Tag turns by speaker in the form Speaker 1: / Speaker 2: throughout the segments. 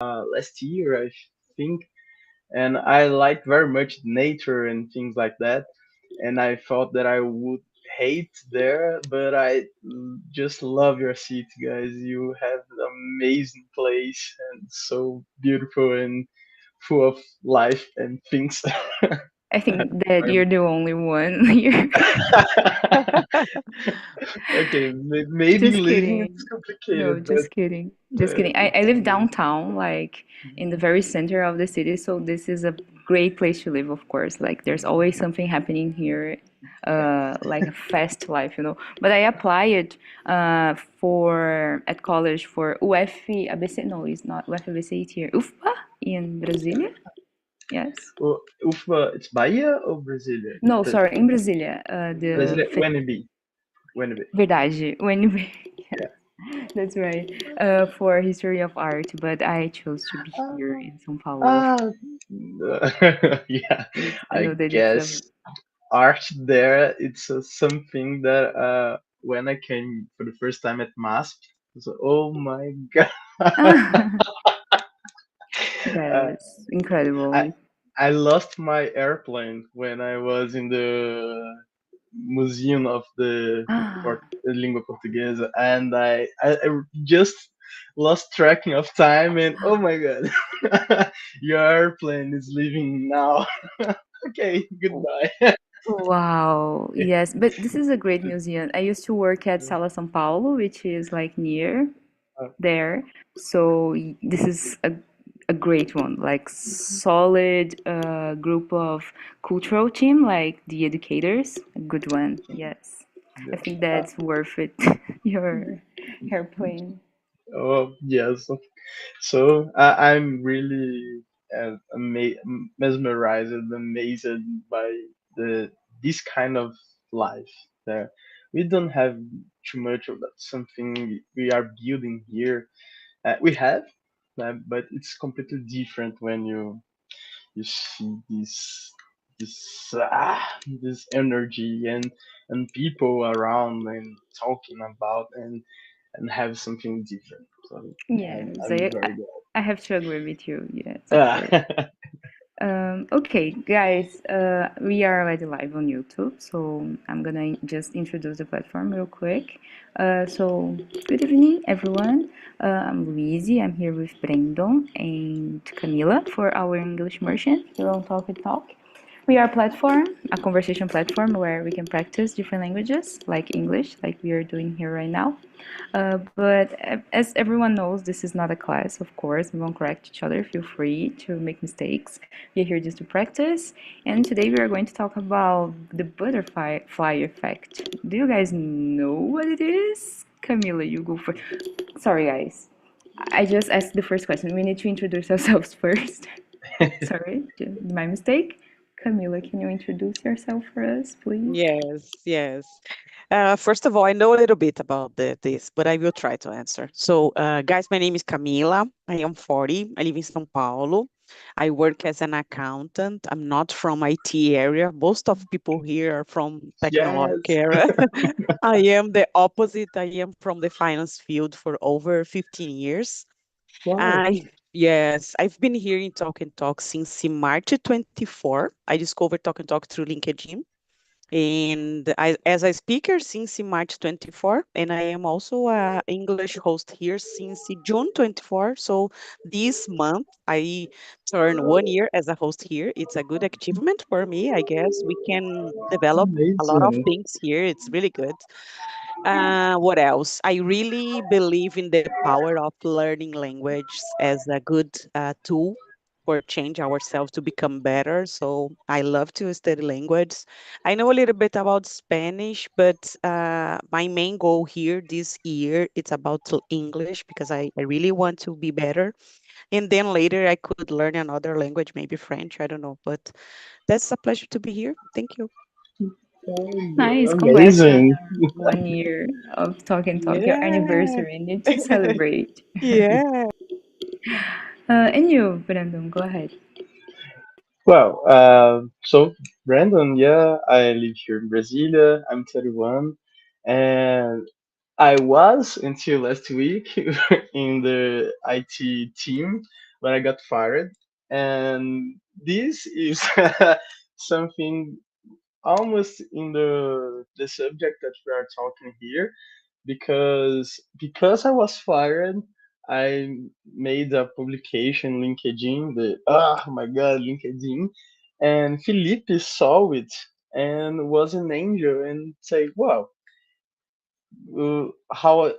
Speaker 1: last year, I think, and I like very much nature and things like that. And I thought that I would hate there, but I just love your city, guys. You have an amazing place and so beautiful and full of life and things.
Speaker 2: I think that you're the only one here.
Speaker 1: Okay, maybe
Speaker 2: Just
Speaker 1: living is
Speaker 2: kidding. No,
Speaker 1: complicated,
Speaker 2: just kidding. Just
Speaker 1: but
Speaker 2: kidding. I
Speaker 1: it's
Speaker 2: live
Speaker 1: amazing.
Speaker 2: downtown, like in the very center of the city, so this is a great place to live, of course. Like there's always something happening here, like a fast life, you know. But I applied for at college for UFABC. No, it's not UFABC here. UFPA in Brasília. Yes.
Speaker 1: Ufa, it's Bahia or Brasília?
Speaker 2: No, sorry, in Brasília.
Speaker 1: Brasília, UNB. UNB.
Speaker 2: Verdade, UNB.
Speaker 1: Yeah.
Speaker 2: That's right. For history of art, but I chose to be here
Speaker 1: Ah,
Speaker 2: in São Paulo. Of
Speaker 1: ah, yeah.
Speaker 2: I
Speaker 1: I
Speaker 2: know that it's a
Speaker 1: guess art there, it's something that when I came for the first time at MASP, so, oh my god. uh,
Speaker 2: yes,
Speaker 1: I
Speaker 2: incredible.
Speaker 1: I lost my airplane when I was in the Museum of the Língua Portuguesa, and I just lost tracking of time, and oh my god, your airplane is leaving now. Okay, goodbye.
Speaker 2: Wow, yes, but this is a great museum. I used to work at Sala São Paulo, which is like near there. So this is a great one, like solid group of cultural team, like the educators. A good one, yes. I
Speaker 1: Yeah.
Speaker 2: think that's worth it. Your airplane.
Speaker 1: Oh yes. So I'm really mesmerized and amazed by the this kind of life there. We don't have too much of that. Something we are building here. We have, but it's completely different when you see this energy and people around and talking about and have something different. So
Speaker 2: Yes,
Speaker 1: I'm very
Speaker 2: I have to agree with you. Yes, of
Speaker 1: glad.
Speaker 2: course. Okay, guys, we are already live on YouTube, so I'm gonna just introduce the platform real quick. So, good evening, everyone. I'm Louise. I'm here with Brandon and Camila for our English immersion here on Talk and Talk. We are a platform, a conversation platform where we can practice different languages like English, like we are doing here right now. But as everyone knows, this is not a class, of course. We won't correct each other. Feel free to make mistakes. We are here just to practice. And today we are going to talk about the butterfly fly effect. Do you guys know what it is? Camila, you go first. Sorry, guys. I just asked the first question. We need to introduce ourselves first. Sorry, my mistake. Camila, can you introduce yourself for us, please?
Speaker 3: Yes, yes. First of all, I know a little bit about this, but I will try to answer. So, guys, my name is Camila. I am 40. I live in São Paulo. I work as an accountant. I'm not from IT area. Most of people here are from technological
Speaker 1: Yes.
Speaker 3: area. I am the opposite. I am from the finance field for over 15 years.
Speaker 1: Wow.
Speaker 3: I Yes, I've been here in Talk and Talk since March 24. I discovered Talk and Talk through LinkedIn. And as a speaker since March 24, and I am also a English host here since June 24. So this month I turn 1 year as a host here. It's a good achievement for me, I guess. We can develop a lot of
Speaker 1: Amazing.
Speaker 3: things here. It's really good. What else? I really believe in the power of learning language as a good tool for change ourselves to become better. So I love to study language. I know a little bit about Spanish, but my main goal here this year it's about English because I really want to be better. And then later I could learn another language, maybe French. I don't know, but that's a pleasure to be here. Thank you.
Speaker 2: Nice, congrats on
Speaker 1: Amazing.
Speaker 2: your 1 year of Talk and Talk, your
Speaker 3: Yeah.
Speaker 2: anniversary. Need to celebrate.
Speaker 3: Yeah.
Speaker 2: And you, Brandon, go ahead.
Speaker 1: Well, so Brandon, yeah, I live here in Brasilia. I'm 31, and I was until last week in the IT team but I got fired. And this is something almost in the subject that we are talking here, because I was fired, I made a publication LinkedIn, the oh my god, LinkedIn, and Felipe saw it and was an angel and say, "Wow, how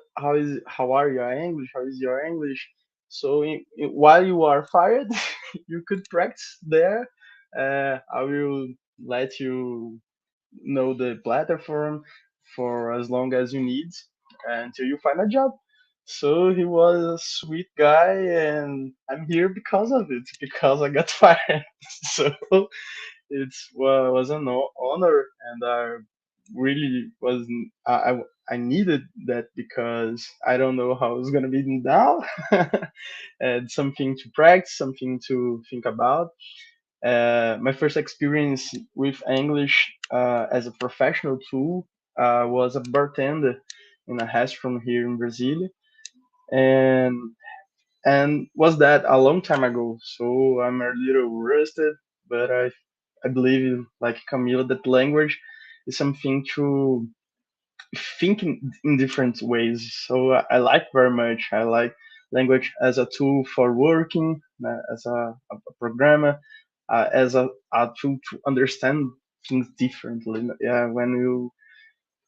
Speaker 1: are your English? How is your English? So while you are fired, you could practice there. I will let you know the platform for as long as you need until you find a job." So he was a sweet guy, and I'm here because of it, because I got fired. So was an honor, and I really was. I needed that because I don't know how it's gonna be now, and something to practice, something to think about. My first experience with English as a professional tool was a bartender in a restaurant here in Brazil, and was that a long time ago. So I'm a little rusted, but I believe, like Camila, that language is something to think in different ways. So I like very much. I like language as a tool for working, as a programmer, as a tool to understand things differently. Yeah, when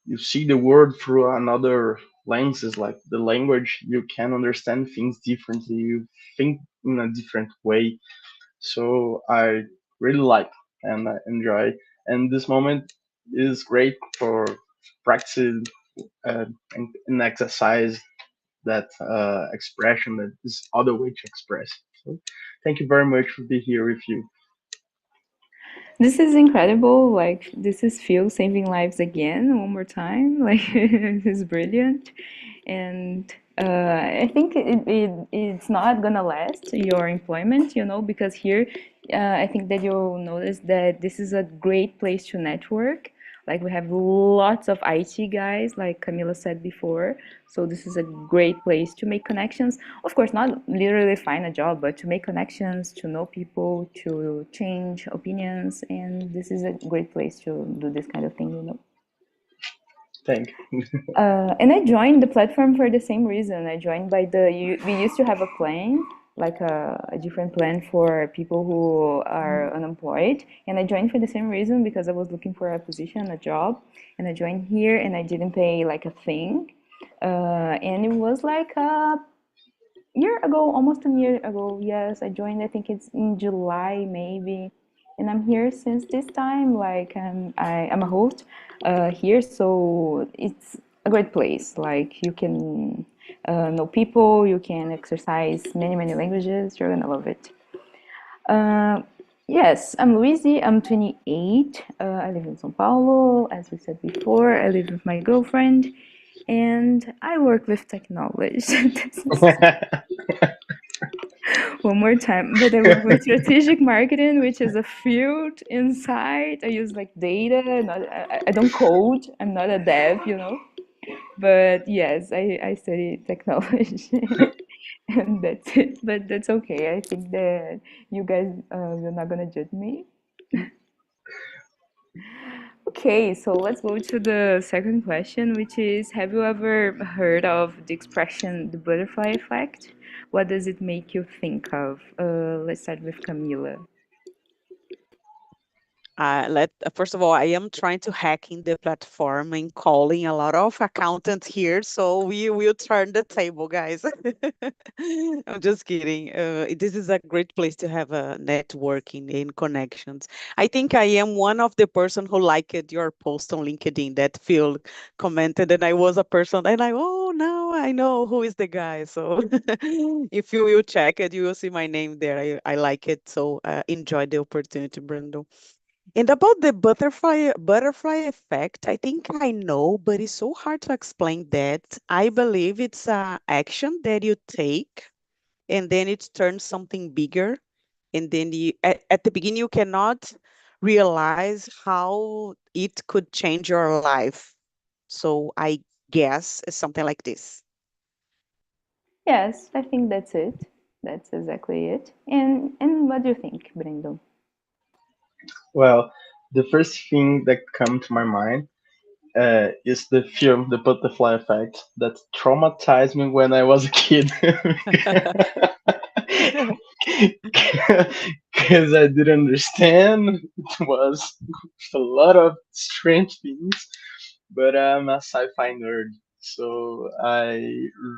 Speaker 1: you see the world through another lenses, like the language, you can understand things differently. You think in a different way. So I really like and I enjoy. And this moment is great for practicing and exercise that expression, that is other way to express. So thank you very much for being here with you.
Speaker 2: This is incredible. Like, this is Phil saving lives again, one more time. Like, it's brilliant. And I think it's not gonna last your employment, because here I think that you'll notice that this is a great place to network. Like, we have lots of IT guys, like Camila said before. So this is a great place to make connections. Of course, not literally find a job, but to make connections, to know people, to change opinions. And this is a great place to do this kind of thing.
Speaker 1: Thank you.
Speaker 2: And I joined the platform for the same reason. I joined we used to have a plan, like a different plan for people who are unemployed. And I joined for the same reason because I was looking for a position, a job. And I joined here and I didn't pay like a thing. And it was like a year ago, almost a year ago. Yes, I joined, I think it's in July maybe. And I'm here since this time. Like, I'm a host here, so it's a great place. Like, you can know people, you can exercise many, many languages. You're gonna love it. Uh, yes, I'm Luisi. I'm 28. I live in São Paulo. As we said before, I live with my girlfriend, and I work with technology. This is one more time. But I work with strategic marketing, which is a field inside. I use like data. I don't code. I'm not a dev. But yes, I study technology. And that's it. But that's okay. I think that you guys, you're not gonna judge me. Okay, so let's go to the second question, which is, have you ever heard of the expression the butterfly effect? What does it make you think of? Let's start with Camila.
Speaker 3: First of all, I am trying to hack in the platform and calling a lot of accountants here, so we will turn the table, guys. I'm just kidding. This is a great place to have a networking and connections. I think I am one of the person who liked your post on LinkedIn that Phil commented, and I was a person, and oh, now I know who is the guy. So if you will check it, you will see my name there. I like it, so enjoy the opportunity, Brando. And about the butterfly effect, I think I know, but it's so hard to explain that. I believe it's a action that you take and then it turns something bigger. And then at the beginning you cannot realize how it could change your life. So I guess it's something like this.
Speaker 2: Yes, I think that's it. That's exactly it. And what do you think, Brendo?
Speaker 1: Well, the first thing that come to my mind is the film The Butterfly Effect that traumatized me when I was a kid. Because I didn't understand. It was a lot of strange things, but I'm a sci-fi nerd, so I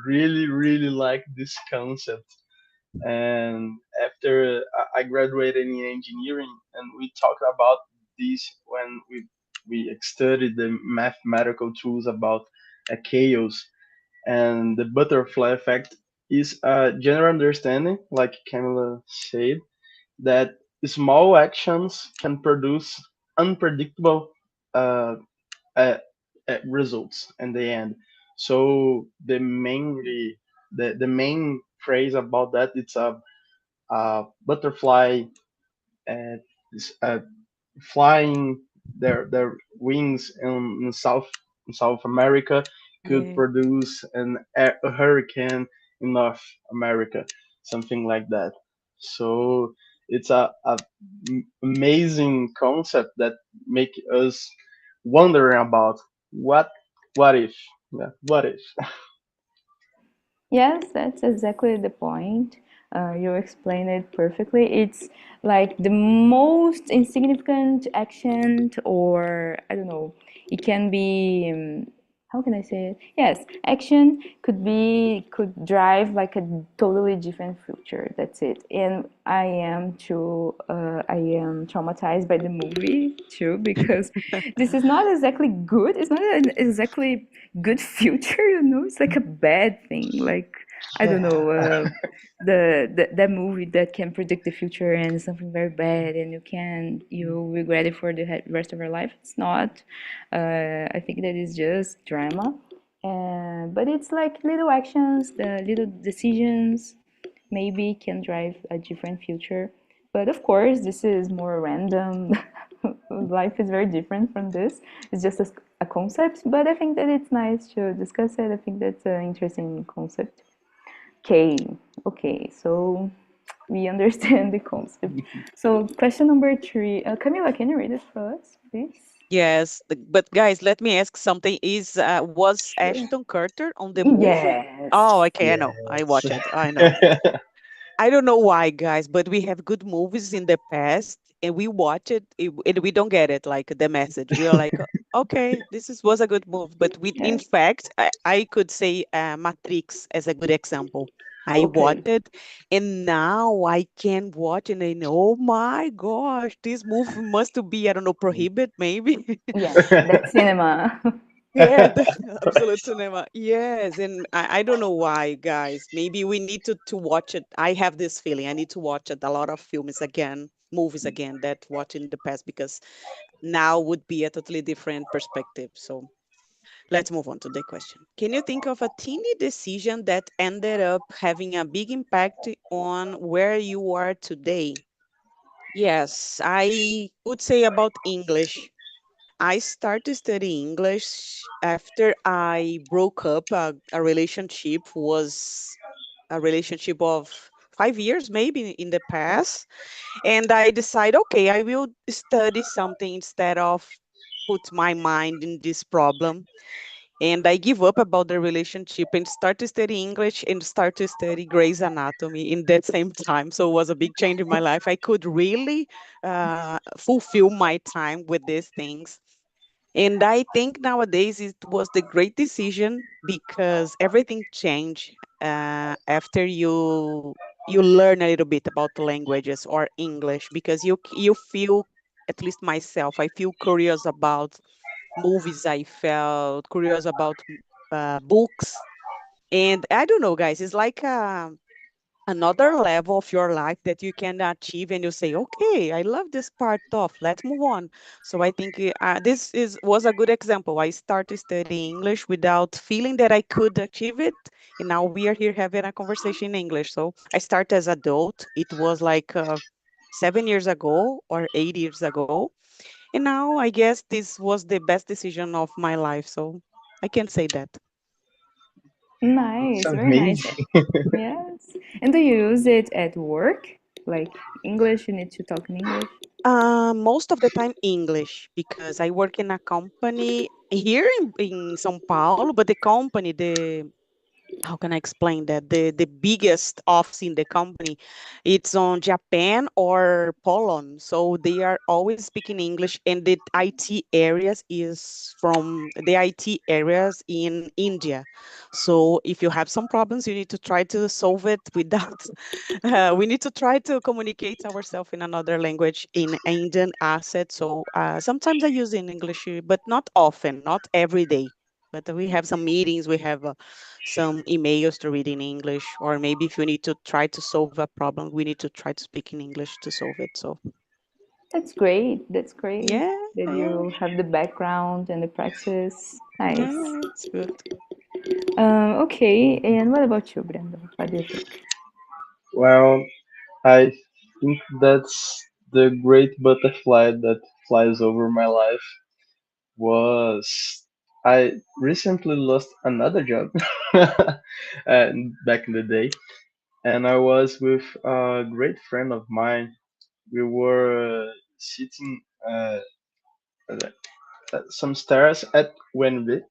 Speaker 1: really, really like this concept. And after I graduated in engineering, and we talked about this when we studied the mathematical tools about chaos, and the butterfly effect is a general understanding, like Camila said, that small actions can produce unpredictable uh, uh, results in the end. So the main phrase about that, it's a butterfly uh, flying their wings in South America could
Speaker 3: Yeah.
Speaker 1: produce a hurricane in North America, something like that. So it's a amazing concept that make us wondering about what what if, yeah, what if.
Speaker 2: Yes, that's exactly the point. You explained it perfectly. It's like the most insignificant action, or I don't know, it can be, how can I say it? Yes, action could drive like a totally different future. That's it. And I am traumatized by the movie too, because this is not exactly good. It's not an exactly good future, you know. It's like a bad thing. Like, I don't
Speaker 1: Yeah.
Speaker 2: know, that movie that can predict the future and something very bad, and you regret it for the rest of your life. It's not. I think that is just drama. But it's like little actions, the little decisions maybe can drive a different future. But of course, this is more random. Life is very different from this. It's just a concept, but I think that it's nice to discuss it. I think that's an interesting concept. Okay, okay, so we understand the concept. So, question number three. Camila, can you read it for us, please?
Speaker 3: Yes, but guys, let me ask something. Is was
Speaker 2: Sure.
Speaker 3: Ashton Carter on the movie?
Speaker 2: Yes.
Speaker 3: Oh, okay, I know. I
Speaker 1: Yes.
Speaker 3: watched it. I know. I don't know why, guys, but we have good movies in the past, and we watch it, and we don't get it, like the message. We are like, okay, was a good move." But in
Speaker 2: Yeah.
Speaker 3: fact, I could say Matrix as a good example. I
Speaker 2: Okay.
Speaker 3: watched it, and now I can watch, and I know, oh my gosh, this movie must be, I don't know, prohibit maybe.
Speaker 2: Yes, that's cinema.
Speaker 3: Yeah, the absolute cinema. Yes, and I don't know why, guys. Maybe we need to watch it. I have this feeling I need to watch it, a lot of films again, movies again that watched in the past, because now would be a totally different perspective. So let's move on to the question. Can you think of a teeny decision that ended up having a big impact on where you are today? Yes, I would say about English. I started studying English after I broke up a relationship, was a relationship of 5 years maybe in the past. And I decided, okay, I will study something instead of put my mind in this problem. And I give up about the relationship and start to study English and start to study Grey's Anatomy in that same time. So it was a big change in my life. I could really fulfill my time with these things, and I think nowadays it was the great decision because everything changed after you learn a little bit about the languages or English, because you feel, at least myself, I feel curious about movies. I felt curious about books, and I don't know, guys. It's like another level of your life that you can achieve, and you say, okay, I love this part of, let's move on. So I think this is was a good example. I started studying English without feeling that I could achieve it, and now we are here having a conversation in English. So I started as adult. It was like 7 years ago or 8 years ago, and now I guess this was the best decision of my life, so I can say that.
Speaker 1: It's
Speaker 2: Nice, very nice.
Speaker 1: amazing.
Speaker 2: Yes. And do you use it at work? Like English, you need to talk in English?
Speaker 3: Most of the time English because I work in a company here in São Paulo, but the company, the how can I explain that? The biggest office in the company, it's on Japan or Poland. So they are always speaking English, and the IT areas is from the IT areas in India. So if you have some problems, you need to try to solve it without. We need to try to communicate ourselves in another language in Indian asset. So sometimes I use in English, but not often, not every day. But we have some meetings, we have some emails to read in English, or maybe if you need to try to solve a problem, we need to try to speak in English to solve it. So
Speaker 2: That's great. That's great
Speaker 3: yeah,
Speaker 2: that
Speaker 3: yeah,
Speaker 2: you have the background and the practice. Nice.
Speaker 3: yeah, it's good.
Speaker 2: Okay, and what about you, Brenda? What do you think?
Speaker 1: Well, I think that's the great butterfly that flies over my life was I recently lost another job back in the day, and I was with a great friend of mine. We were sitting some stairs at Wendy.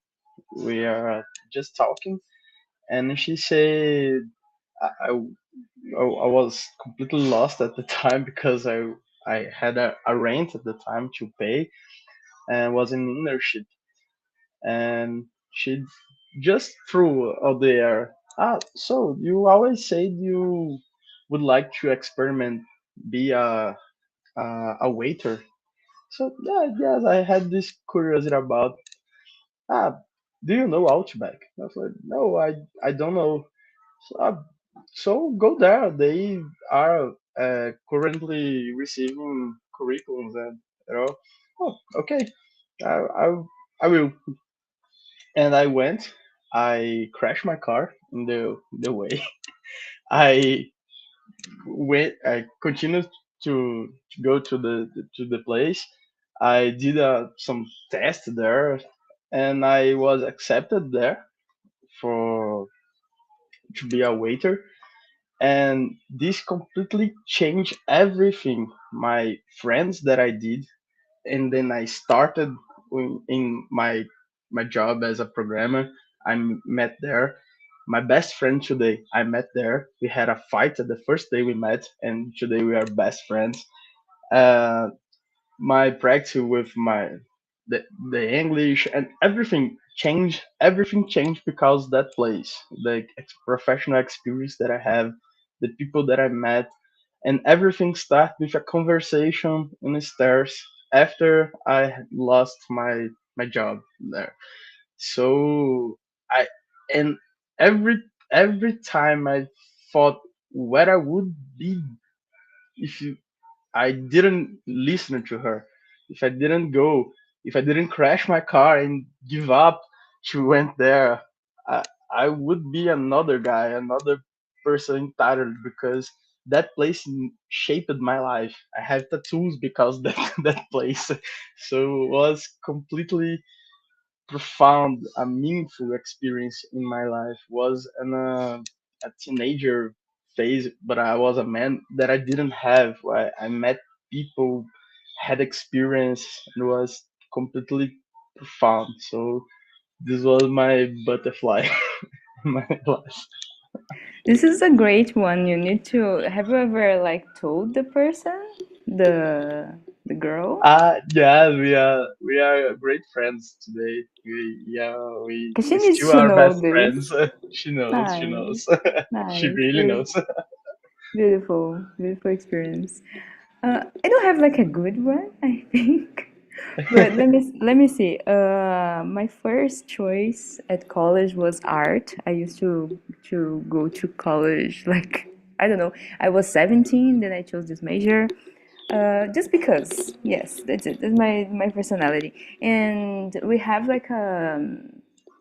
Speaker 1: We are just talking, and she said, I, I, I was completely lost at the time because I had a rent at the time to pay and was in internship, and she just threw out the air. So you always said you would like to experiment, be a waiter. So yeah, yes, I had this curiosity about. Ah, do you know Outback? I was like, no, I don't know. So, so go there. They are currently receiving curriculums, and you know, oh, okay, I, I I will. And I went. I crashed my car in the way. I went. I continued to go to the place. I did some tests there, and I was accepted there for to be a waiter. And this completely changed everything. My friends that I did, and then I started in my job as a programmer. Met there. My best friend today, I met there. We had a fight at the first day we met, and today we are best friends. Uh, my practice with the, the English and everything changed because that place, the professional experience that I have, the people that I met, and everything started with a conversation in the stairs after I had lost my job there. So I and every every time I thought where I would be if I didn't listen to her, if I didn't go, if I didn't crash my car and give up, she went there. I, I would be another guy, another person entitled because that place shaped my life. I have tattoos because that that place. So it was completely profound, a meaningful experience in my life. Was in a teenager phase, but I was a man that I didn't have. I met people, had experience, and was completely profound. So this was my butterfly in my life.
Speaker 2: This is a great one. You need to. Have you ever like told the person, the girl?
Speaker 1: Yeah, we are great friends today.
Speaker 2: Cause she
Speaker 1: We
Speaker 2: needs
Speaker 1: still
Speaker 2: to
Speaker 1: are
Speaker 2: know
Speaker 1: best
Speaker 2: this.
Speaker 1: friends. She knows, she
Speaker 2: Nice,
Speaker 1: knows. She
Speaker 2: nice,
Speaker 1: really
Speaker 2: very
Speaker 1: knows.
Speaker 2: beautiful, beautiful experience. I don't have like a good one, I think. But let me see. My first choice at college was art. I used to go to college like I don't know. I was 17, then I chose this major. Just because, yes, that's it. That's my personality. And we have like a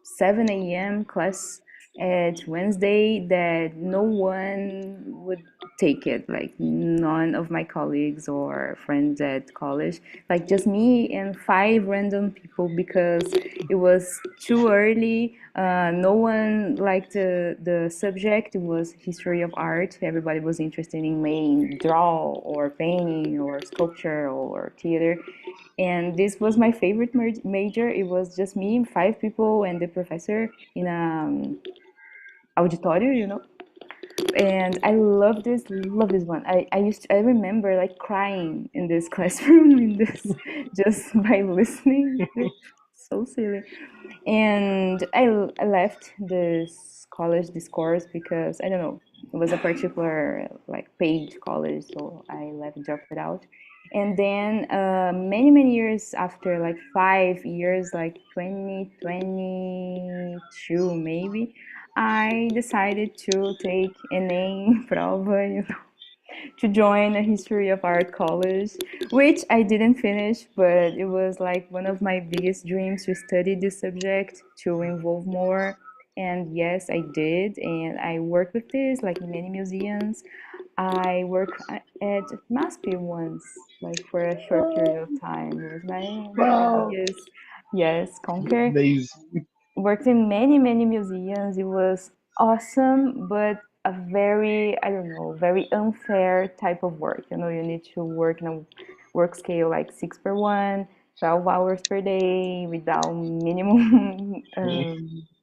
Speaker 2: 7 a.m. class at Wednesday that no one would take it, like none of my colleagues or friends at college, like just me and five random people, because it was too early. No one liked the subject. It was history of art. Everybody was interested in making draw or painting or sculpture or theater, and this was my favorite major. It was just me and five people and the professor in a auditorium, and I love this one. I remember like crying in this classroom in this just by listening. It's so silly. And I left this college, this course, because I don't know, it was a particular like paid college, so I left, dropped it out. And then many years after, like 5 years, like 2022 maybe, I decided to take ENEM prova, to join a history of art college, which I didn't finish, but it was like one of my biggest dreams to study this subject, to involve more. And yes, I did, and I work with this like in many museums. I work at MASP once, like for a short period of time. It was my
Speaker 1: Wow.
Speaker 2: biggest, yes, conquer.
Speaker 1: Amazing.
Speaker 2: Worked in many museums. It was awesome, but a very, I don't know, very unfair type of work. You need to work in a work scale like 6 per 1, 12 hours per day without minimum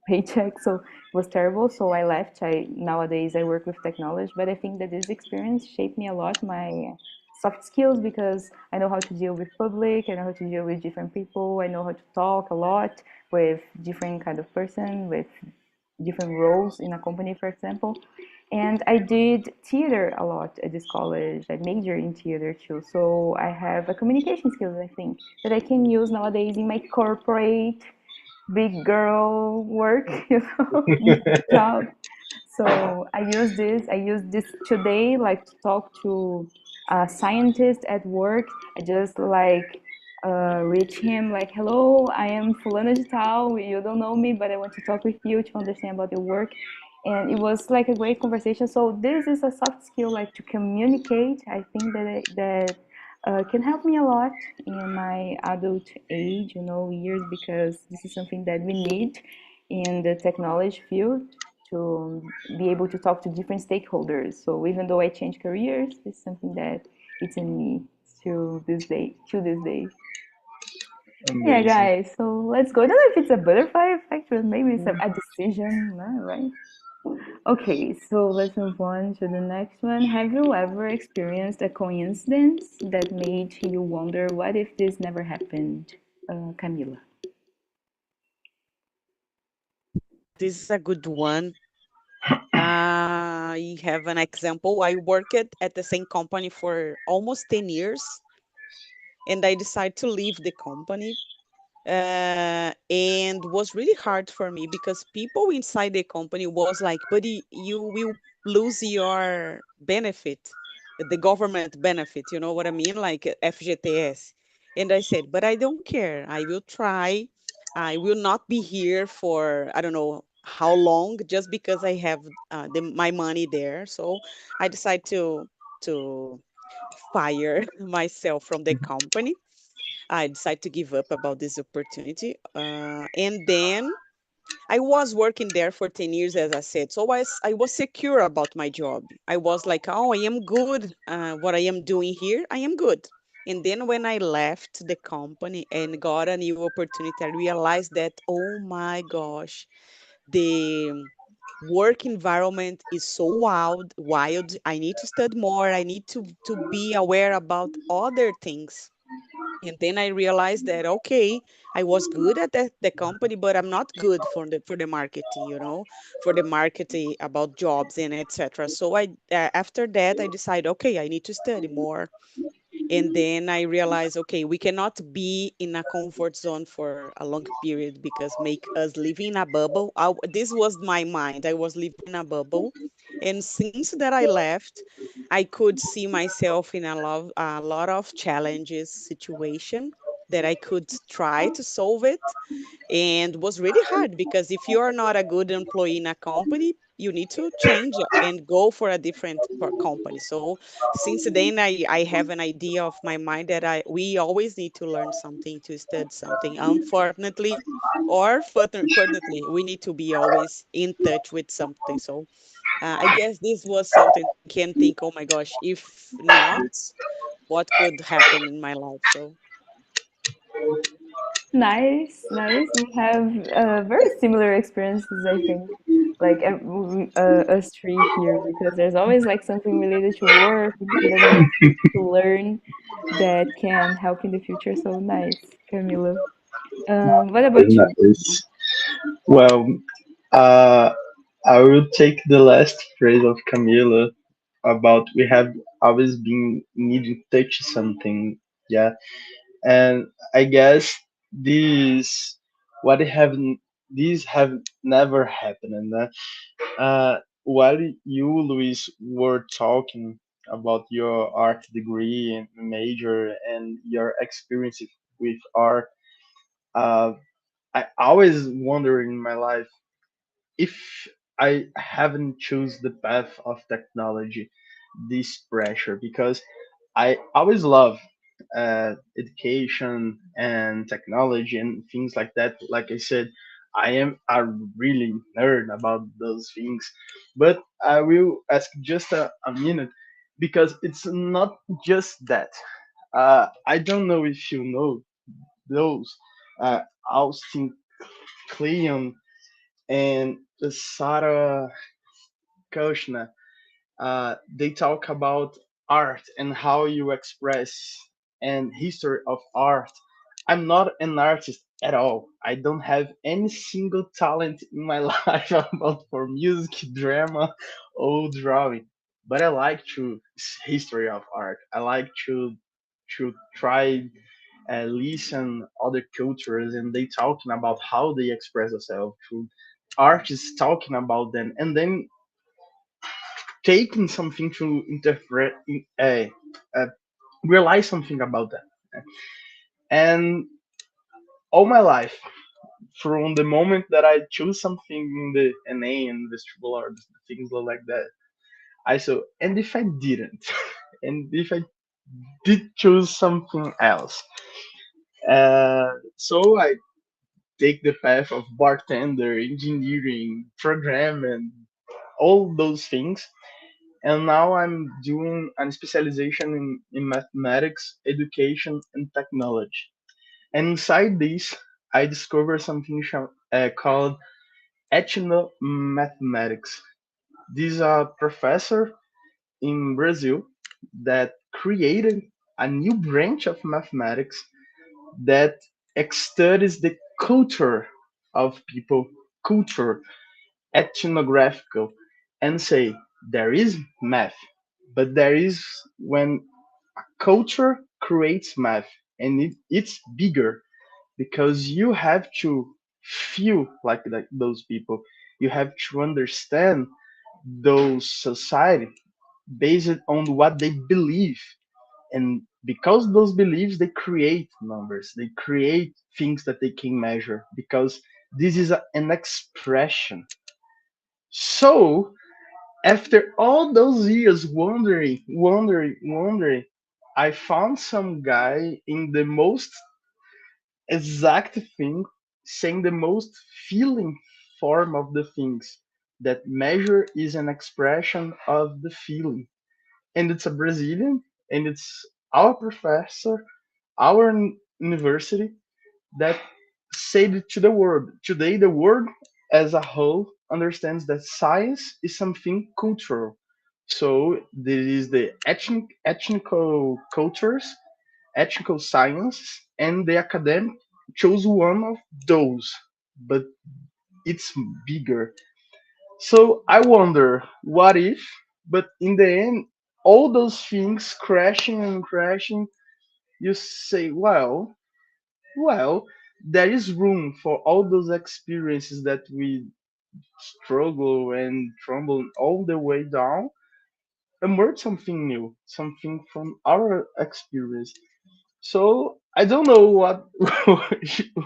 Speaker 2: paycheck. So it was terrible. So I left. Nowadays I work with technology, but I think that this experience shaped me a lot, my soft skills, because I know how to deal with public, I know how to deal with different people, I know how to talk a lot with different kind of person, with different roles in a company, for example. And I did theater a lot at this college. I majored in theater too. So I have a communication skills, I think, that I can use nowadays in my corporate big girl work, job. So I use this today, like to talk to a scientist at work. I just like reach him like, hello, I am fulano de tal. You don't know me, but I want to talk with you to understand about your work. And it was like a great conversation. So this is a soft skill, like to communicate. I think that can help me a lot in my adult age, years, because this is something that we need in the technology field, to be able to talk to different stakeholders. So even though I change careers, it's something that it's in me to this day. To this day. Yeah,
Speaker 1: Amazing.
Speaker 2: guys. So let's go. I don't know if it's a butterfly effect or maybe it's a decision, right? Okay, so let's move on to the next one. Have you ever experienced a coincidence that made you wonder, what if this never happened? Camila.
Speaker 3: This is a good one. I have an example. I worked at the same company for almost 10 years, and I decided to leave the company. And was really hard for me because people inside the company was like, buddy, you will lose your benefit, the government benefit, you know what I mean, like FGTS. And I said, but I don't care, I will try. I will not be here for I don't know how long, just because I have my money there. So I decided to fire myself from the company. I decided to give up about this opportunity. And then I was working there for 10 years, as I said. So I was secure about my job. I was like, oh, I am good. What I am doing here, I am good. And then when I left the company and got a new opportunity, I realized that, oh my gosh, the work environment is so wild. I need to study more. I need to be aware about other things. And then I realized that, okay, I was good at the company, but I'm not good for the marketing, for the marketing about jobs and etc. So after that I decided, okay, I need to study more. And then I realized, okay, we cannot be in a comfort zone for a long period, because make us live in a bubble. This was my mind. I was living in a bubble. And since that I left, I could see myself in a lot of challenges situation. that I could try to solve it, and was really hard because if you are not a good employee in a company, you need to change and go for a different company. So since then, I have an idea of my mind that we always need to learn something, to study something. Unfortunately, or fortunately, we need to be always in touch with something. So I guess this was something that I can think, oh my gosh, if not, what could happen in my life? So
Speaker 2: Nice, nice. We have very similar experiences, I think, like us three here, because there's always like something related to work that we need to learn that can help in the future. So nice, Camila. What about you?
Speaker 1: Nice. Well, uh, I will take the last phrase of Camila about we have always been needing to touch something. Yeah, and I guess these what have these have never happened. And while you, Luis, were talking about your art degree and major and your experience with art, uh, I always wonder in my life if I haven't choose the path of technology, this pressure, because I always love education and technology and things like that. Like I said, I am a really nerd about those things, but I will ask just a minute because it's not just that. I don't know if you know those uh, Austin Kleon and Sarah Koshna. They talk about art and how you express and history of art. I'm not an artist at all. I don't have any single talent in my life about for music, drama, or drawing. But I like to history of art. I like to try listen other cultures and they talking about how they express themselves. To artists talking about them, and then taking something to interpret, uh, realize something about that. And all my life, from the moment that I choose something in the NA and vestibular or things like that, I saw, and if I didn't, and if I did choose something else, so I take the path of bartender, engineering, programming, all those things. And now I'm doing a specialization in mathematics, education, and technology. And inside this, I discovered something called ethnomathematics. This is a professor in Brazil that created a new branch of mathematics that studies the culture of people, culture, ethnographical, and say there is math, but there is when culture creates math, and it's bigger because you have to feel like those people. You have to understand those society based on what they believe, and because those beliefs they create numbers, they create things that they can measure because this is an expression. So after all those years wondering, I found some guy in the most exact thing, saying the most feeling form of the things, that measure is an expression of the feeling. And it's a Brazilian, and it's our professor, our university that said it to the world. Today, the world as a whole understands that science is something cultural. So there is the ethnical cultures, ethnical science, and the academic chose one of those, but it's bigger. So I wonder, what if? But in the end, all those things crashing and crashing, you say, well, there is room for all those experiences that we struggle and tremble all the way down, emerge something new, something from our experience. So I don't know what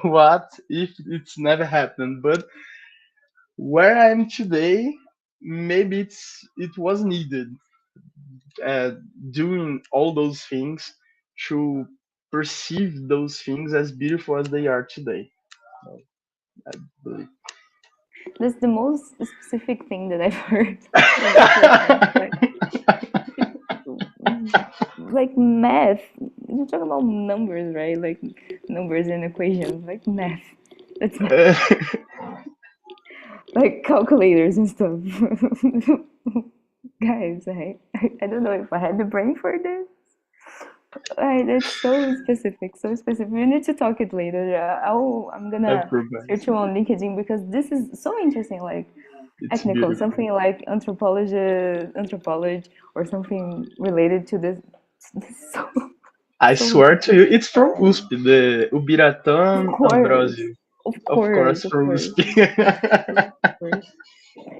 Speaker 1: what if it's never happened, but where I am today, maybe it was needed, uh, doing all those things to perceive those things as beautiful as they are today. I believe.
Speaker 2: That's the most specific thing that I've heard from the platform. Like math. You're talking about numbers, right? Like numbers and equations, like math. That's math. Like calculators and stuff. Guys, I don't know if I had the brain for this. It's so specific, so specific. We need to talk it later. I'm
Speaker 1: Of
Speaker 2: gonna
Speaker 1: course,
Speaker 2: search you on LinkedIn because this is so interesting. Like
Speaker 1: it's
Speaker 2: technical,
Speaker 1: beautiful.
Speaker 2: something like anthropology, or something related to this. This is so
Speaker 1: I
Speaker 2: so
Speaker 1: swear to you, it's from USP, the
Speaker 2: of
Speaker 1: Ubiratan
Speaker 2: course,
Speaker 1: Ambrosio.
Speaker 2: of
Speaker 1: Of course,
Speaker 2: course, of
Speaker 1: from
Speaker 2: course,
Speaker 1: USP.
Speaker 2: of course.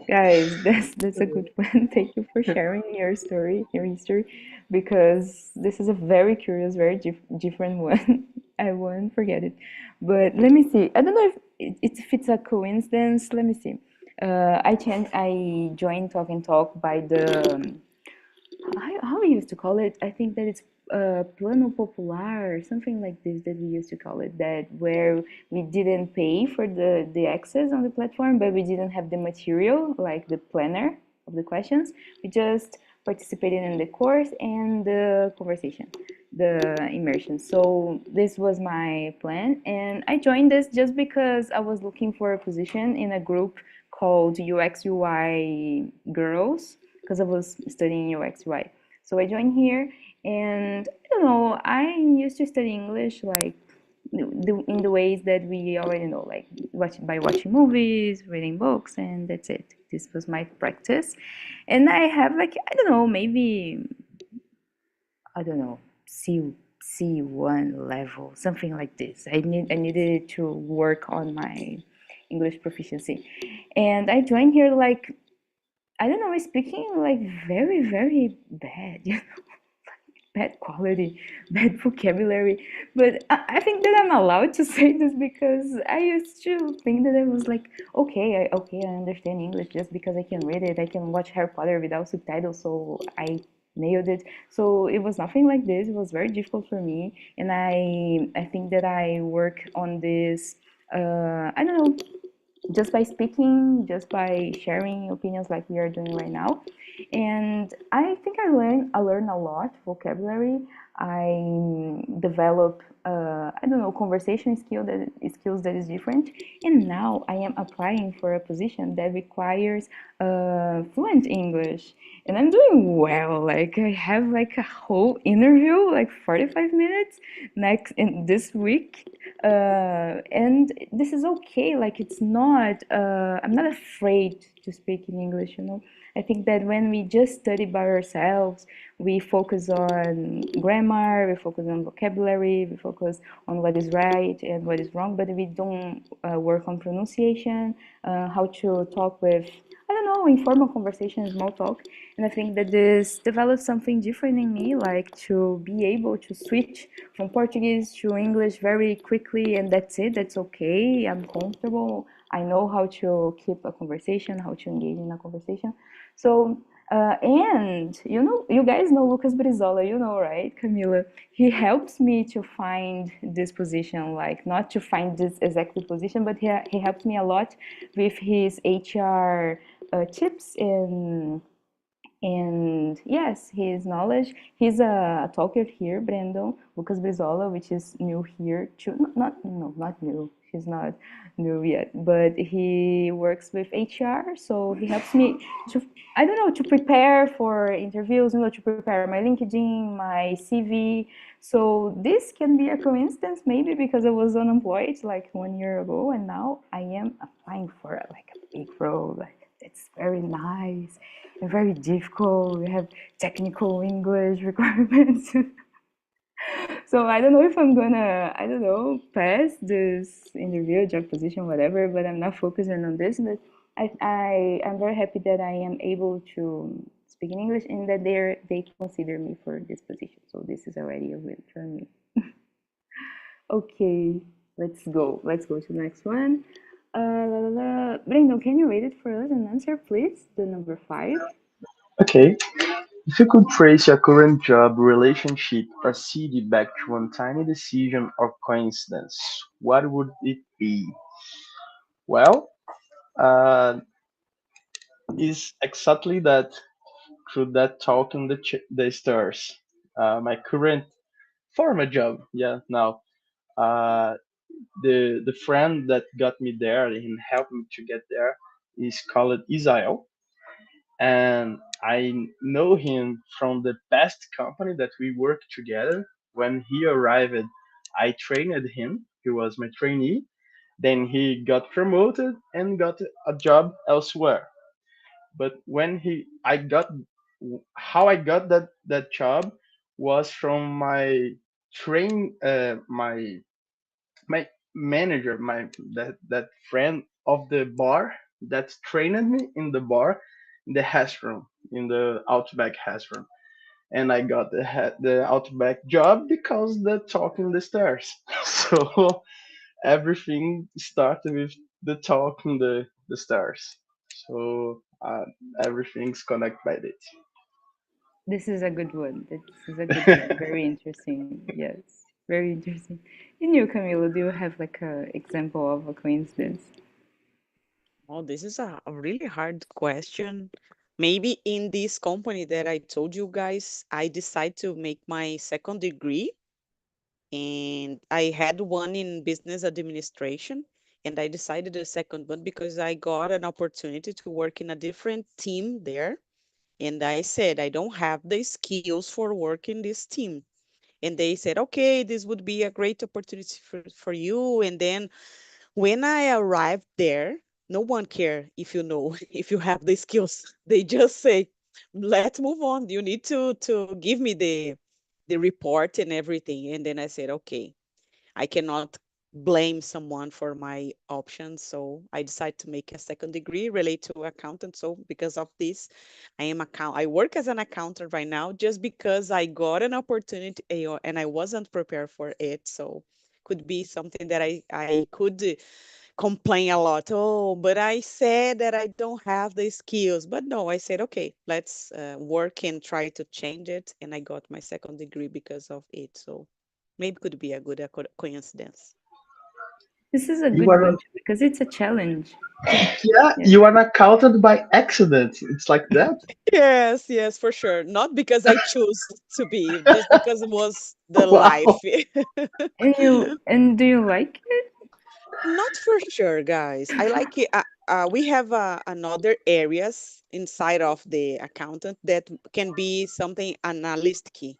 Speaker 2: Guys, that's a good one. Thank you for sharing your story, your history, because this is a very curious, very different one. I won't forget it. But let me see. I don't know if it's a coincidence. Let me see. I joined Talk and Talk by the how we used to call it. I think that it's plano popular or something like this that we used to call it. That where we didn't pay for the access on the platform, but we didn't have the material like the planner of the questions. We just participated in the course and the conversation, the immersion. So this was my plan, and I joined this just because I was looking for a position in a group called UX UI Girls because I was studying UX UI. So I joined here, and I don't know, I used to study English like in the ways that we already know, like by watching movies, reading books, and that's it. This was my practice, and I have like I don't know, maybe I don't know C1 level, something like this. I needed to work on my English proficiency, and I joined here like I don't know, speaking like very, very bad, you know, bad quality, bad vocabulary. But I think that I'm allowed to say this because I used to think that I was like, okay, I understand English just because I can read it. I can watch Harry Potter without subtitles, so I nailed it. So it was nothing like this. It was very difficult for me, and I think that I work on this. I don't know, just by speaking, just by sharing opinions like we are doing right now. And I think I learn a lot vocabulary. I develop I don't know, conversation skills that is different. And now I am applying for a position that requires fluent English. And I'm doing well. Like I have like a whole interview, like 45 minutes next in this week, and this is okay. Like it's not I'm not afraid to speak in English, you know. I think that when we just study by ourselves, we focus on grammar, we focus on vocabulary, we focus on what is right and what is wrong, but we don't work on pronunciation, how to talk with, I don't know, informal conversation, small talk. And I think that this develops something different in me, like to be able to switch from Portuguese to English very quickly, and that's it. That's okay. I'm comfortable. I know how to keep a conversation, how to engage in a conversation. So, and you know, you guys know Lucas Brizola, you know, right, Camila? He helps me to find this position, like not to find this exact position, but he helped me a lot with his HR tips and yes, his knowledge. He's a talker here, Brandon Lucas Brizola, which is new here too. Not new. He's not new yet, but he works with HR, so he helps me to, I don't know, to prepare for interviews, you know, to prepare my LinkedIn, my CV. So this can be a coincidence, maybe because I was unemployed like 1 year ago, and now I am applying for like a big role. Like it's very nice and very difficult. We have technical English requirements. So I don't know if I'm gonna, I don't know, pass this interview, job position, whatever, but I'm not focusing on this. But I'm very happy that I am able to speak in English and that they consider me for this position. So this is already a win for me. Okay, let's go. Let's go to the next one. Brendo, can you read it for us and answer, please? The number 5.
Speaker 1: Okay. If you could trace your current job, relationship, or city back to one tiny decision or coincidence, what would it be? Well, uh, is exactly that through that talk in the stars. My current former job, yeah, now. Uh, the friend that got me there and helped me to get there is called Israel, and I know him from the past company that we worked together. When he arrived, I trained him. He was my trainee. Then he got promoted and got a job elsewhere. But when I got how I got that job was from my my manager, that friend of the bar that trained me in the bar, in the hash room, in the Outback hash room, and I got the Outback job because the talk in the stairs. So everything started with the talk in the stairs. So everything's connected by it.
Speaker 2: This is a good one. This is a good one. Very interesting. Yes, very interesting. And you, Camilo, do you have like a example of a coincidence?
Speaker 3: Oh, this is a really hard question. Maybe in this company that I told you guys, I decided to make my second degree, and I had one in business administration, and I decided the second one because I got an opportunity to work in a different team there. And I said, I don't have the skills for working this team. And they said, okay, this would be a great opportunity for you. And then when I arrived there, no one care if you know if you have the skills. They just say, let's move on. You need to give me the report and everything. And then I said, okay, I cannot blame someone for my options. So I decided to make a second degree related to accountant. So because of this, I work as an accountant right now just because I got an opportunity and I wasn't prepared for it. So could be something that I could complain a lot. Oh, but I said that I don't have the skills. But no, I said, okay, let's work and try to change it. And I got my second degree because of it. So maybe could be a good coincidence.
Speaker 2: This is a
Speaker 1: You
Speaker 2: good
Speaker 1: are
Speaker 2: one too, because it's a challenge.
Speaker 1: yeah,
Speaker 2: Yeah.
Speaker 1: you are an accountant by accident. It's like that.
Speaker 3: Yes, yes, for sure. Not because I choose to be, just because it was the life.
Speaker 1: Wow.
Speaker 2: And do you like it?
Speaker 3: Not for sure, guys. I like it. We have another areas inside of the accountant that can be something analytic.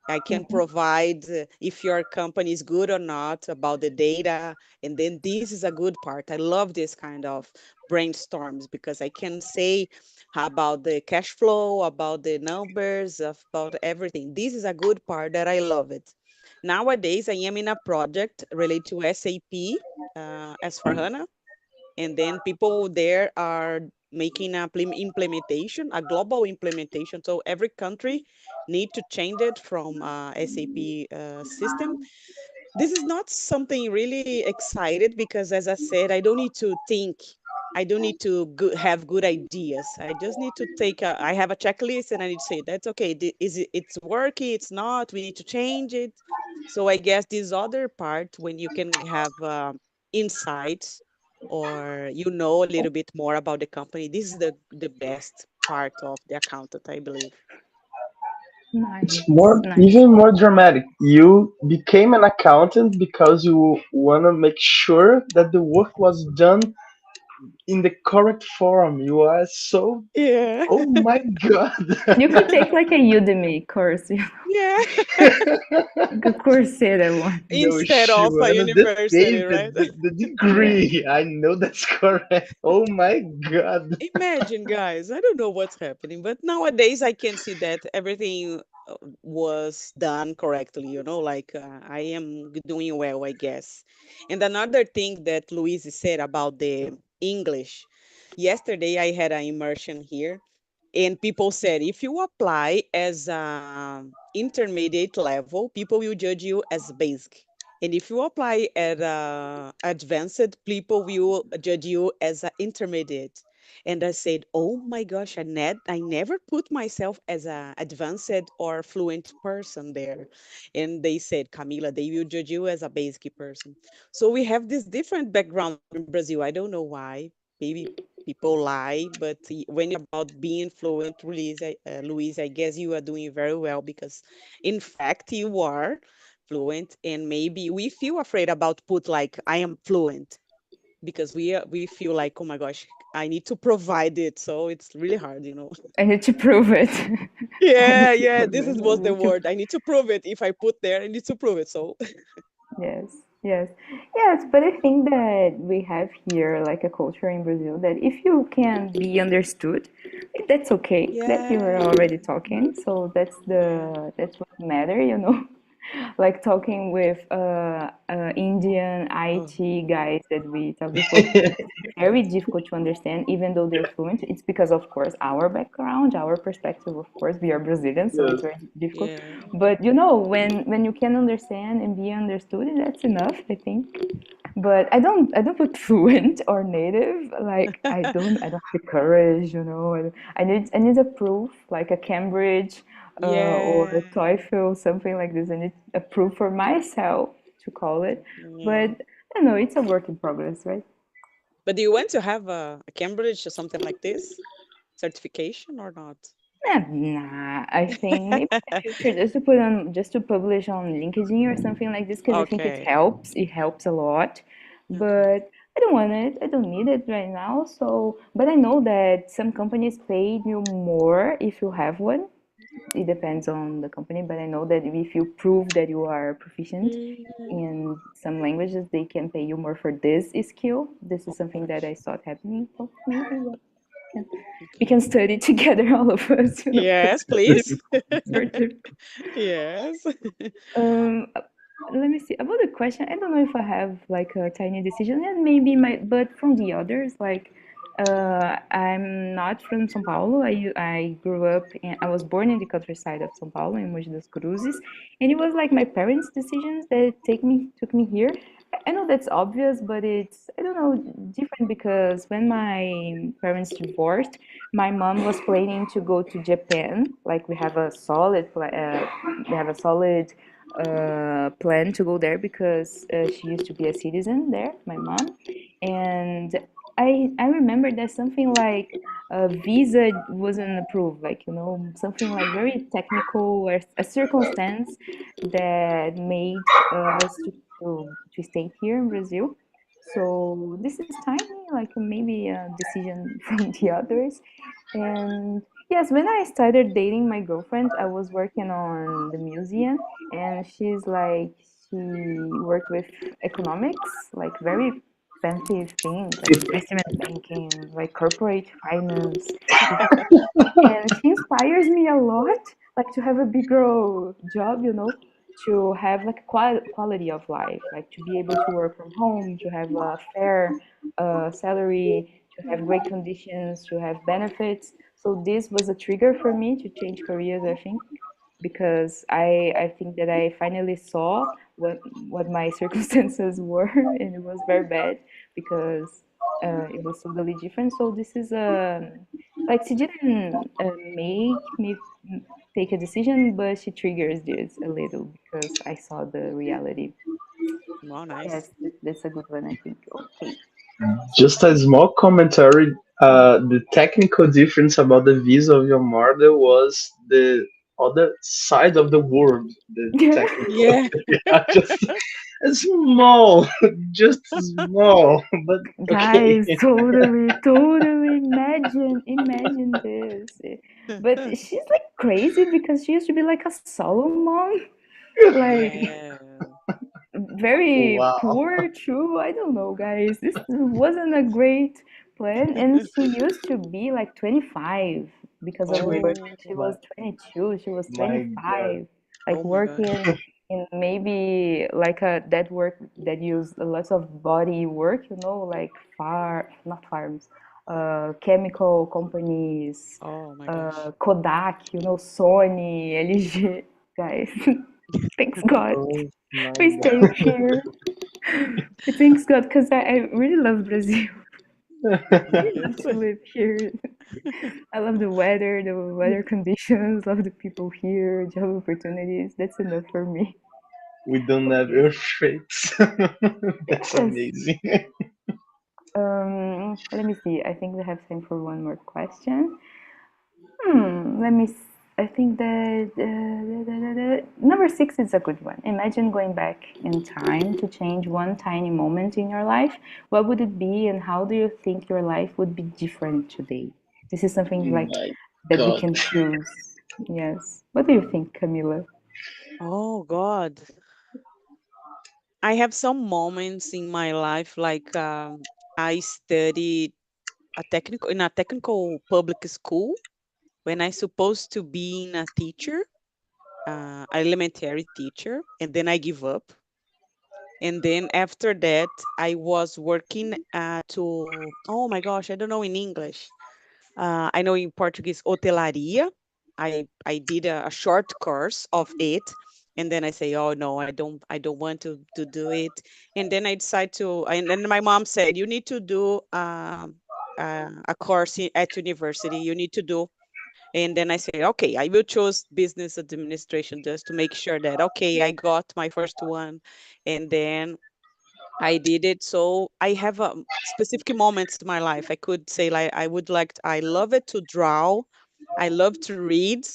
Speaker 3: I can
Speaker 2: Mhm.
Speaker 3: provide if your company is good or not about the data, and then this is a good part. I love this kind of brainstorms because I can say about the cash flow, about the numbers, about everything. This is a good part that I love it. Nowadays, I am in a project related to SAP as for HANA, and then people there are making a implementation, a global implementation. So every country need to change it from SAP system. This is not something really excited because, as I said, I don't need to think. I don't need to have good ideas. I just need to I have a checklist and I need to say, that's okay. Is it, it's working? It's not. We need to change it. So I guess this other part, when you can have insights or you know a little bit more about the company, this is the best part of the accountant, I believe.
Speaker 1: It's
Speaker 2: Nice,
Speaker 1: more,
Speaker 2: nice.
Speaker 1: even more dramatic. You became an accountant because you want to make sure that the work was done in the correct form. You are so,
Speaker 3: Yeah.
Speaker 1: oh my
Speaker 2: You could
Speaker 1: god.
Speaker 2: take like a Udemy course,
Speaker 3: Yeah.
Speaker 2: like a Coursera one.
Speaker 1: No,
Speaker 3: Instead
Speaker 1: she
Speaker 3: of a
Speaker 1: wanted the
Speaker 3: university,
Speaker 1: thing,
Speaker 3: right?
Speaker 1: the
Speaker 2: Yeah.
Speaker 1: degree. I know that's correct. Oh my god.
Speaker 3: Imagine, guys, I don't know what's happening, but nowadays I can see that everything was done correctly, like I am doing well, I guess. And another thing that Louise said about the English, yesterday I had an immersion here, and people said if you apply as a intermediate level, people will judge you as basic. And if you apply at advanced, people will judge you as an intermediate. And I said, oh my gosh, I never put myself as a advanced or fluent person there. And they said, Camila, they will judge you as a basic person. So we have this different background in Brazil. I don't know why. Maybe people lie, but when it's about being fluent, Luis, I guess you are doing very well because, in fact, you are fluent, and maybe we feel afraid about put like I am fluent because we feel like, oh my gosh, I need to provide it, so it's really hard, you know.
Speaker 2: I need to prove it. I need
Speaker 3: Yeah,
Speaker 2: to
Speaker 3: yeah,
Speaker 2: prove
Speaker 3: this
Speaker 2: it.
Speaker 3: is
Speaker 2: I
Speaker 3: was the
Speaker 2: need to.
Speaker 3: word. I need to prove it. If I put there, I need to prove it. So
Speaker 2: Yes, yes, yes. But I think that we have here like a culture in Brazil that if you can be understood, that's okay. That you are
Speaker 3: yeah,
Speaker 2: already talking. So
Speaker 3: yeah.
Speaker 2: that's what matter, you know. Like talking with Indian
Speaker 3: Oh,
Speaker 2: IT guys that we talked before. It's very difficult to understand, even though they're fluent. It's because, of course, our background, our perspective. Of course, we are Brazilians, so it's
Speaker 1: Yes.
Speaker 2: very difficult.
Speaker 3: yeah.
Speaker 2: But when you can understand and be understood, that's enough, I think. But I don't put fluent or native. Like I don't have the courage, you know. I need a proof, like a Cambridge or a
Speaker 3: Yeah,
Speaker 2: TOEFL, something like this. I need a proof for myself to call it.
Speaker 3: yeah.
Speaker 2: But I don't know, it's a work in progress, right?
Speaker 3: But do you want to have a Cambridge or something like this certification or not?
Speaker 2: Nah, I think maybe in the future just to publish on LinkedIn or something like this because I think it
Speaker 3: Okay,
Speaker 2: helps. It helps a lot,
Speaker 3: okay,
Speaker 2: but I don't want it. I don't need it right now. So, but I know that some companies pay you more if you have one. It depends on the company, but I know that if you prove that you are proficient
Speaker 3: mm,
Speaker 2: in some languages, they can pay you more for this skill. This is
Speaker 3: of
Speaker 2: something that
Speaker 3: course.
Speaker 2: I saw happening. So maybe can, we
Speaker 3: Okay.
Speaker 2: can study together, all of us, for
Speaker 3: Yes, please.
Speaker 2: certificate.
Speaker 3: Yes.
Speaker 2: Um, let me see about the question. I don't know if I have like a tiny decision, and maybe but from the others, like, I'm not from São Paulo. I grew up and I was born in the countryside of São Paulo in Mogi das Cruzes, and it was like my parents' decisions that took me here. I know that's obvious, but it's I don't know different because when my parents divorced, my mom was planning to go to Japan. Like we have a solid plan to go there because she used to be a citizen there, my mom, and I remember that something like a visa wasn't approved, like something like very technical or a circumstance that made us to stay here in Brazil. So this is tiny, like maybe a decision from the others. And yes, when I started dating my girlfriend, I was working on the museum, and she worked with economics, like very fancy things, like investment banking, like corporate finance, and she inspires me a lot, like to have a bigger job, to have like quality of life, like to be able to work from home, to have a fair salary, to have great conditions, to have benefits. So this was a trigger for me to change careers, I think, because I think that I finally saw what my circumstances were, and it was very bad because it was totally different. So this is like she didn't make me take a decision, but she triggers this a little because I saw the reality.
Speaker 3: Wow, nice.
Speaker 2: Yes, that's a good one, I think. Okay.
Speaker 1: Just a small commentary. The technical difference about the visa of your mother was the other side of the world. The technical,
Speaker 3: Yeah.
Speaker 1: yeah, just small, just small, but okay.
Speaker 2: Guys, totally, totally. Imagine this. But she's like crazy because she used to be like a solo mom, like
Speaker 3: Yeah.
Speaker 2: very
Speaker 1: Wow.
Speaker 2: poor, true. I don't know, guys. This wasn't a great plan. And she used to be like 25 because of the birth.
Speaker 3: Oh,
Speaker 2: She was 22, she was
Speaker 1: My God.
Speaker 2: 25,
Speaker 3: oh
Speaker 2: like
Speaker 3: my gosh.
Speaker 2: working in maybe like that work that used lots of body work, like not farms, chemical companies,
Speaker 3: Oh my gosh.
Speaker 2: Kodak, Sony, LG, guys. Thanks God.
Speaker 1: Oh my
Speaker 2: We stay here. Thanks God, because I really love Brazil. I love
Speaker 3: Yes.
Speaker 2: to live here. I love the weather conditions, love the people here, job opportunities. That's enough for me.
Speaker 1: We don't have
Speaker 2: Okay.
Speaker 1: earthquakes. That's
Speaker 2: Yes.
Speaker 1: amazing.
Speaker 2: Let me see. I think we have time for one more question. Let me. I think that number six is a good one. Imagine going back in time to change one tiny moment in your life. What would it be, and how do you think your life would be different today? This is something like
Speaker 1: My
Speaker 2: that we
Speaker 1: God.
Speaker 2: can choose. Yes. What do you think, Camila?
Speaker 3: Oh God. I have some moments in my life like I studied in a technical public school when I supposed to be in a teacher, elementary teacher, and then I give up. And then after that, I was working to, oh my gosh, I don't know in English. I know in Portuguese, hotelaria. I did a short course of it, and then I say, oh no, I don't want to do it. And then I decide to, and then my mom said, you need to do a course at university. You need to do. And then I say, okay, I will choose business administration just to make sure that okay, I got my first one, and then I did it. So I have specific moments in my life. I could say like I love it to draw. I love to read.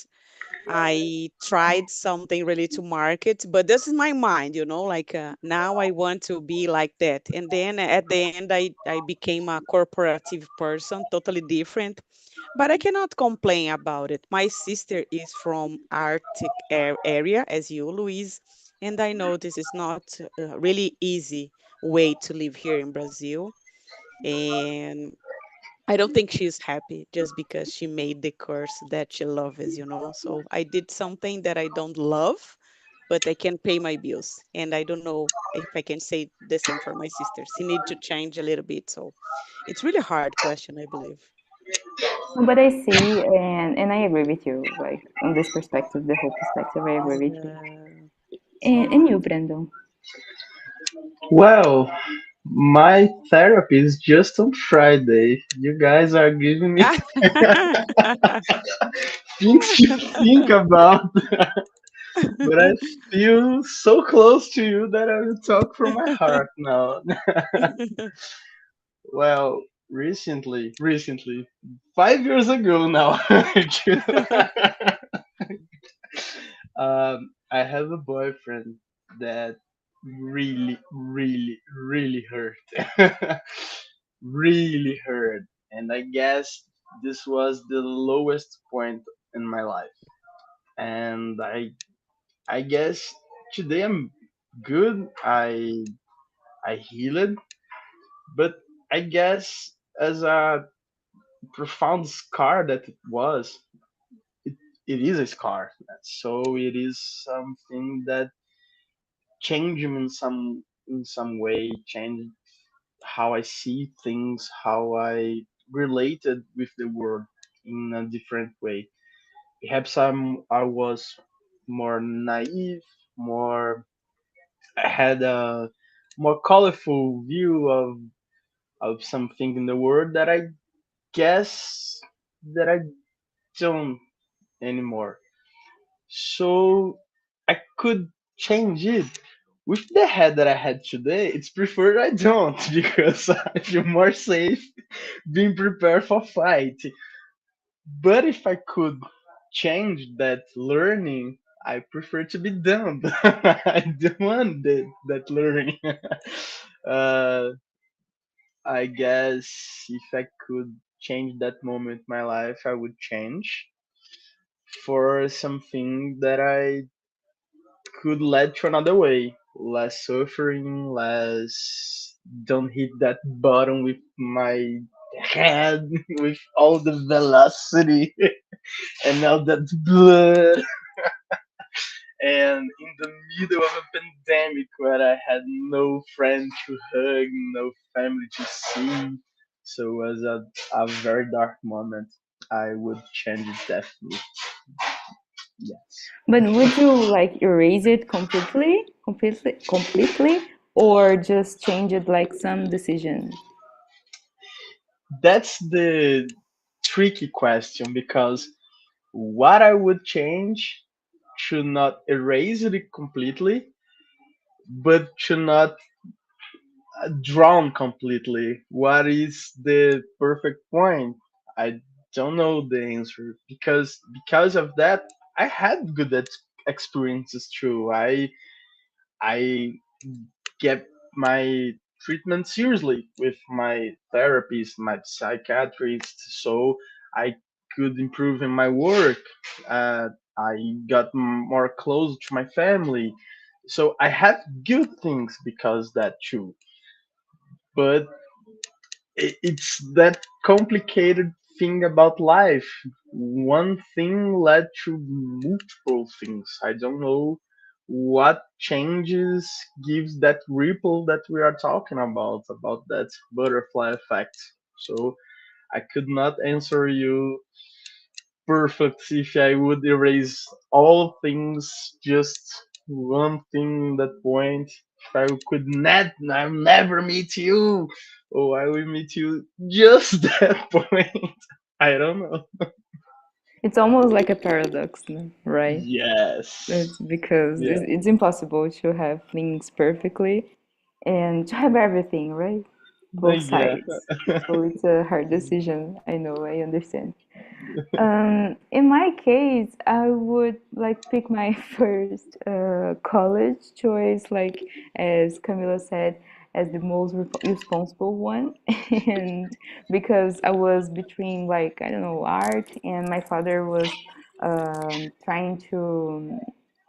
Speaker 3: I tried something really to market, but this is my mind, like now I want to be like that. And then at the end, I became a corporative person, totally different, but I cannot complain about it. My sister is from Arctic area as you, Luis, and I know this is not a really easy way to live here in Brazil. And I don't think she's happy just because she made the course that she loves. So I did something that I don't love, but I can pay my bills. And I don't know if I can say the same for my sister. She need to change a little bit. So it's really hard question, I believe.
Speaker 2: But I see, and I agree with you. Like on this perspective, the whole perspective, I agree with you.
Speaker 3: Yeah.
Speaker 2: And you, Brandon?
Speaker 1: Well, my therapy is just on Friday. You guys are giving me things to think about, but I feel so close to you that I will talk from my heart now. Well, recently, 5 years ago now, I have a boyfriend that really hurt. Really hurt. And I guess this was the lowest point in my life. And I guess today I'm good. I healed, but I guess as a profound scar that it was, it, it is a scar. So it is something that changed me in some way, changed how I see things, how I related with the world in a different way. Perhaps I was more naive, more I had a more colorful view of something in the world that I guess that I don't anymore. So I could change it. With the head that I had today, it's preferred I don't because I feel more safe being prepared for fight. But if I could change that learning, I prefer to be dumb. I don't want that learning. uh, I guess if I could change that moment in my life, I would change for something that I could lead to another way. Less suffering, less don't hit that button with my head with all the velocity and all that blood. And in the middle of a pandemic where I had no friend to hug, no family to see. So it was a very dark moment. I would change it definitely. Yes.
Speaker 2: But would you like erase it completely, or just change it like some decision?
Speaker 1: That's the tricky question because what I would change should not erase it completely, but should not drown completely. What is the perfect point? I don't know the answer because of that I had good experiences too. I get my treatment seriously with my therapist, my psychiatrist, so I could improve in my work. I got more close to my family, so I had good things because that too. But it's that complicated thing about life. One thing led to multiple things. I don't know what changes gives that ripple that we are talking about that butterfly effect. So I could not answer you perfect if I would erase all things, just one thing that point. If I could not, I'll never meet you. Oh, I will meet you just that point. I don't know.
Speaker 2: It's almost like a paradox, no? Right?
Speaker 1: Yes.
Speaker 2: It's because
Speaker 1: Yeah.
Speaker 2: it's impossible to have things perfectly and to have everything, right? Both
Speaker 1: Yeah.
Speaker 2: sides. So it's a hard decision. I know, I understand. In my case, I would like pick my first college choice, like as Camila said, as the most responsible one, and because I was between like I don't know art, and my father was trying to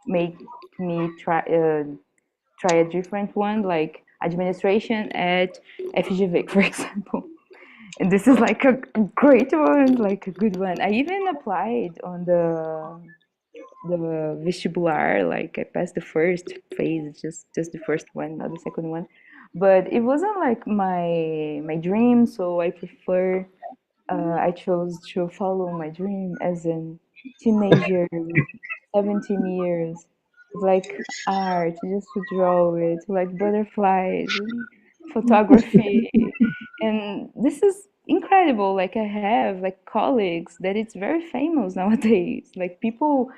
Speaker 2: make me try a different one, like administration at FGV, for example. And this is like a great one, like a good one. I even applied on the vestibular, like I passed the first phase, just the first one, not the second one. But it wasn't like my dream, so I prefer I chose to follow my dream as a teenager with 17 years. It's like art, just to draw it, like butterflies and photography. And this is incredible. Like I have like colleagues that it's very famous nowadays. Like people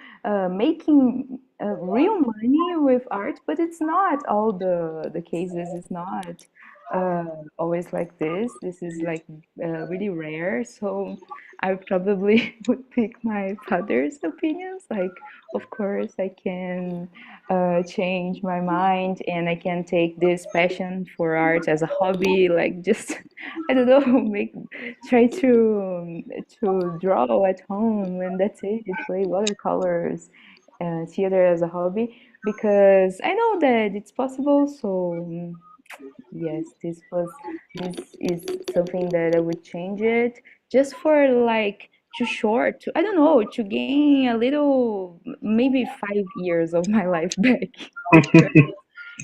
Speaker 2: making real money with art, but it's not all the cases. It's not uh, always like this. This is like really rare. So I probably would pick my father's opinions. Like, of course, I can change my mind and I can take this passion for art as a hobby. Like, just I don't know, make try to draw at home and that's it. Play watercolors, theater as a hobby because I know that it's possible. So yes, this is something that I would change it just for like too short to I don't know to gain a little maybe 5 years of my life back because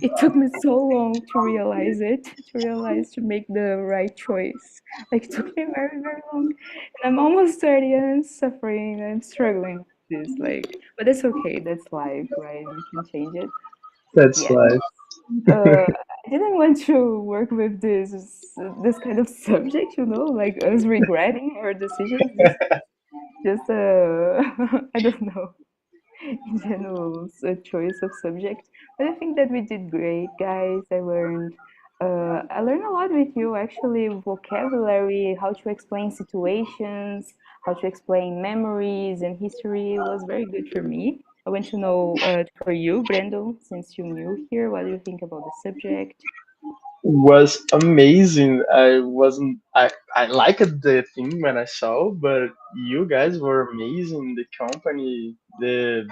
Speaker 2: it took me so long to realize it to realize to make the right choice. Like it took me very long, and I'm almost 30 and I'm suffering. I'm struggling with this but that's okay. That's life, right? We can change it.
Speaker 1: That's
Speaker 2: Yeah.
Speaker 1: life.
Speaker 2: I didn't want to work with this kind of subject, like us regretting our decisions. Just I don't know, in general, a choice of subject. But I think that we did great, guys. I learned a lot with you, actually, vocabulary, how to explain situations, how to explain memories and history was very good for me. I want to know for you, Brendo, since you're new here, what do you think about the subject?
Speaker 1: Was amazing. I liked the thing when I saw, but you guys were amazing. The company, the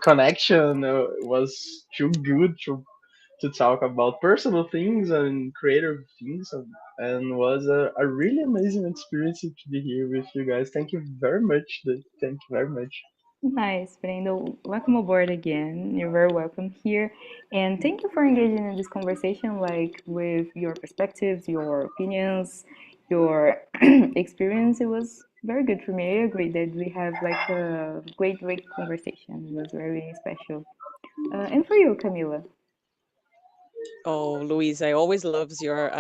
Speaker 1: connection was too good to talk about personal things and creative things, and was a really amazing experience to be here with you guys. Thank you very much. Thank you very much.
Speaker 2: Nice, Brendo. Welcome aboard again. You're very welcome here. And thank you for engaging in this conversation, like with your perspectives, your opinions, your experience. It was Very good for me. I agree that we have like a great conversation. It was very special. And for you, Camila?
Speaker 3: Oh, Louise, I always loves your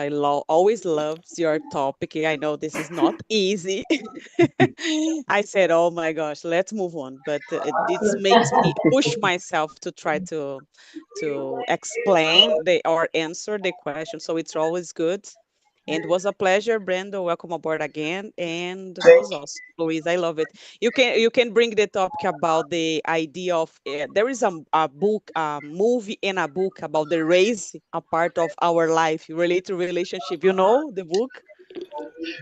Speaker 3: always loves your topic. I know this is not easy. I said, "Oh my gosh, let's move on," but this makes me push myself to try to explain the or answer the question. So it's always good. And was a pleasure, Brando. Welcome aboard again. And was awesome, Louise. I love it. You can bring the topic about the idea of there is a book, a movie, and a book about the race, a part of our life relate to relationship. You know the book.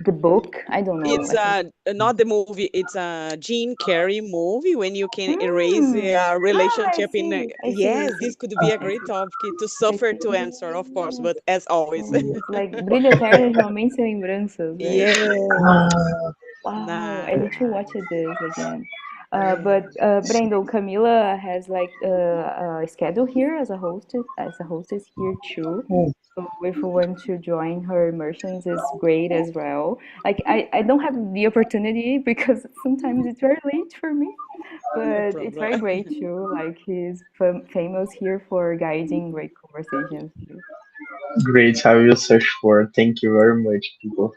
Speaker 2: The book? I don't know.
Speaker 3: It's
Speaker 2: I think.
Speaker 3: not the movie. It's a Gene Carrey movie when you can erase
Speaker 2: Mm.
Speaker 3: a
Speaker 2: Ah, I
Speaker 3: relationship in.
Speaker 2: see. I see. I
Speaker 3: Yes,
Speaker 2: see.
Speaker 3: this could be a
Speaker 2: I
Speaker 3: great
Speaker 2: see.
Speaker 3: topic to
Speaker 2: I
Speaker 3: suffer
Speaker 2: see.
Speaker 3: to answer, of course,
Speaker 2: Yes.
Speaker 3: but as always.
Speaker 2: Yes. Like Brilho Eterno de Momentos e Lembranças, right?
Speaker 3: Yes.
Speaker 2: Wow, I need to
Speaker 3: Nice.
Speaker 2: watch this again. But
Speaker 3: Yes.
Speaker 2: Brendo, Camila has like a schedule here as a hostess here too. So if you want to join her immersions, it's great as well. Like I don't have the opportunity because sometimes it's very late for me,
Speaker 3: No
Speaker 2: but it's very
Speaker 3: problem.
Speaker 2: great too. Like he's famous here for guiding great conversations too.
Speaker 1: Great, I will search for. Thank you very much, people.